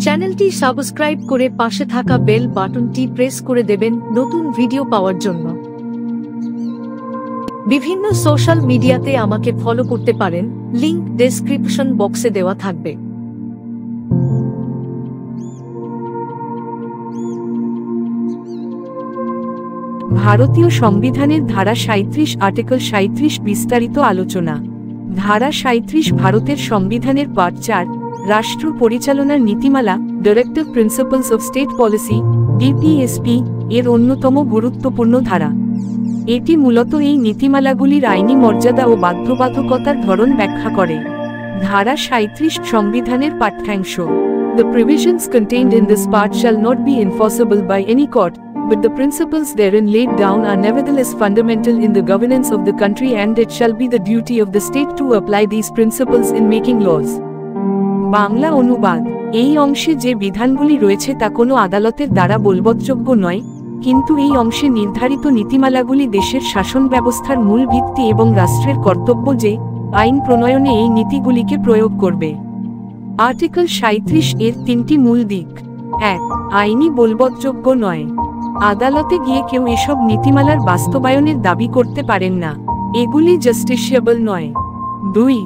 চ্যানেলটি সাবস্ক্রাইব করে পাশে থাকা বেল বাটনটি প্রেস করে দেবেন নতুন ভিডিও পাওয়ার জন্য। বিভিন্ন সোশ্যাল মিডিয়াতে আমাকে ফলো করতে পারেন, লিংক ডেসক্রিপশন বক্সে দেওয়া থাকবে। ভারতীয় সংবিধানের ধারা 37 আর্টিকেল 37 বিস্তারিত আলোচনা। ধারা 37 ভারতের সংবিধানের পার্ট 4 রাষ্ট্র পরিচালনার নীতিমালা directive principles of state policy DPSP এর অন্যতম গুরুত্বপূর্ণ ধারা। এটি মূলত এই নীতিমালাগুলির আইনি মর্যাদা ও বাধ্যবাধকতার ধরন ব্যাখ্যা করে। ধারা 37 সংবিধানের পাঠ্যাংশ। The provisions contained in this part shall not be enforceable by any court, but the principles therein laid down are nevertheless fundamental in the governance of the country, and it shall be the duty of the state to apply these principles in making laws. Bangla অনুবাদ। এই অংশে যে বিধানগুলি রয়েছে তা কোনো আদালতের দ্বারা বলবৎযোগ্য নয়, কিন্তু এই অংশে নির্ধারিত নীতিমালাগুলি দেশের শাসন ব্যবস্থার মূল ভিত্তি এবং রাষ্ট্রের কর্তব্য যে আইন প্রণয়নে এই নীতিগুলিকে প্রয়োগ করবে। আর্টিকেল 37 এর তিনটি মূল দিক। 1. আইনি বলবৎযোগ্য নয়। আদালতে গিয়ে কেউ এসব নীতিমালার বাস্তবায়নের দাবি করতে পারেন না, এগুলি জাস্টিসিয়েবল নয়। 2.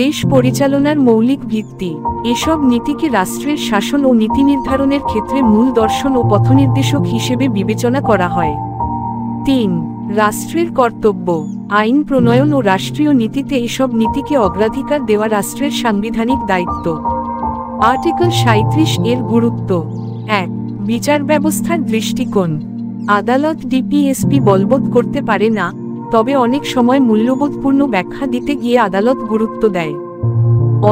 দেশ পরিচালনার মৌলিক ভিত্তি। এসব নীতিকে রাষ্ট্রের শাসন ও নীতি নির্ধারণের ক্ষেত্রে মূল দর্শন ও পথনির্দেশক হিসেবে বিবেচনা করা হয়। 3. রাষ্ট্রের কর্তব্য। আইন প্রণয়ন ও রাষ্ট্রীয় নীতিতে এসব নীতিকে অগ্রাধিকার দেওয়া রাষ্ট্রের সাংবিধানিক দায়িত্ব। আর্টিকেল 37 এর গুরুত্ব। 1. বিচার ব্যবস্থার দৃষ্টিকোণ। আদালত ডিপিএসপি বলবৎ করতে পারে না, তবে অনেক সময় মূল্যবোধপূর্ণ ব্যাখ্যা দিতে গিয়ে আদালত গুরুত্ব দেয়।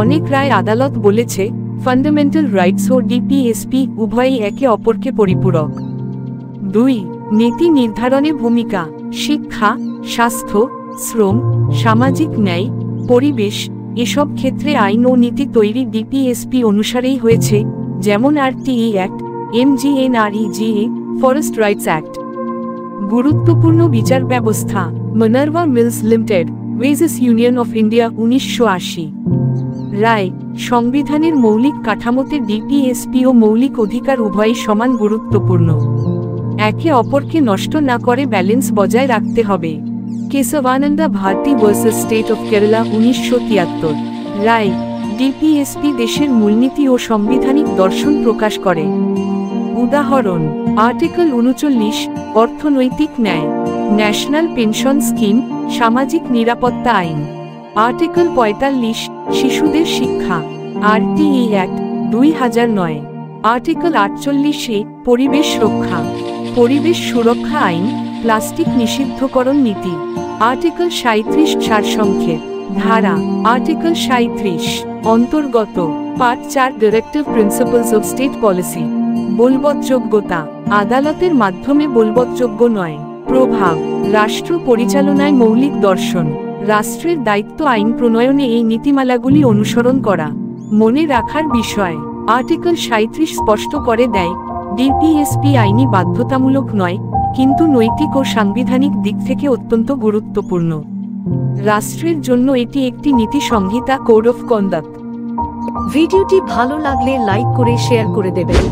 অনেক রায় আদালত বলেছে ফান্ডামেন্টাল রাইটস ও ডিপিএসপি উভয়ই একে অপরকে পরিপূরক। 2. নীতি নির্ধারণে ভূমিকা। শিক্ষা, স্বাস্থ্য, শ্রম, সামাজিক ন্যায়, পরিবেশ এসব ক্ষেত্রে আইন ও নীতি তৈরি ডিপিএসপি অনুসারেই হয়েছে, যেমন RTE act, MGNREGA, forest rights act. গুরুত্বপূর্ণ বিচার ব্যবস্থা। Minerva mills limited versus union of India 1980। রায়। সংবিধানের মৌলিক কাঠামোতে ডিপিএসপি ও মৌলিক অধিকার উভয়ই সমান গুরুত্বপূর্ণ, একে অপরকে নষ্ট না করে ব্যালেন্স বজায় রাখতে হবে। Keshavananda Bharati versus state of Kerala 1973। রায়। ডিপিএসপি দেশের মূলনীতি ও সাংবিধানিক দর্শন প্রকাশ করে। উদাহরণ: আর্টিকেল 39 অর্থনৈতিক ন্যায়, ন্যাশনাল পেনশন স্কিম, সামাজিক নিরাপত্তা আইন। আর্টিকেল 45 শিশুদের শিক্ষা, আরটিই অ্যাক্ট 2009। আর্টিকেল 48 পরিবেশ রক্ষা, পরিবেশ সুরক্ষা আইন, প্লাস্টিক নিষিদ্ধকরণ নীতি। আর্টিকেল 37 সারসংক্ষেপ। ধারা। আর্টিকেল 37 অন্তর্গত part 4 directive principles of state policy. বলবৎযোগ্যতা। আদালতের মাধ্যমে বলবৎযোগ্য নয়। প্রভাব। রাষ্ট্র পরিচালনায় মৌলিক দর্শন। রাষ্ট্রের দায়িত্ব আইন প্রণয়নে এই নীতিমালাগুলি অনুসরণ করা। মনে রাখার বিষয়: আর্টিকেল 37 স্পষ্ট করে দেয় ডিপিএসপি আইনি বাধ্যতামূলক নয়, কিন্তু নৈতিক ও সাংবিধানিক দিক থেকে অত্যন্ত গুরুত্বপূর্ণ। রাষ্ট্রের জন্য এটি একটি নীতি সংহিতা, কোড অফ কন্ডাক্ট। ভিডিওটি ভালো লাগলে লাইক করে শেয়ার করে দেবেন।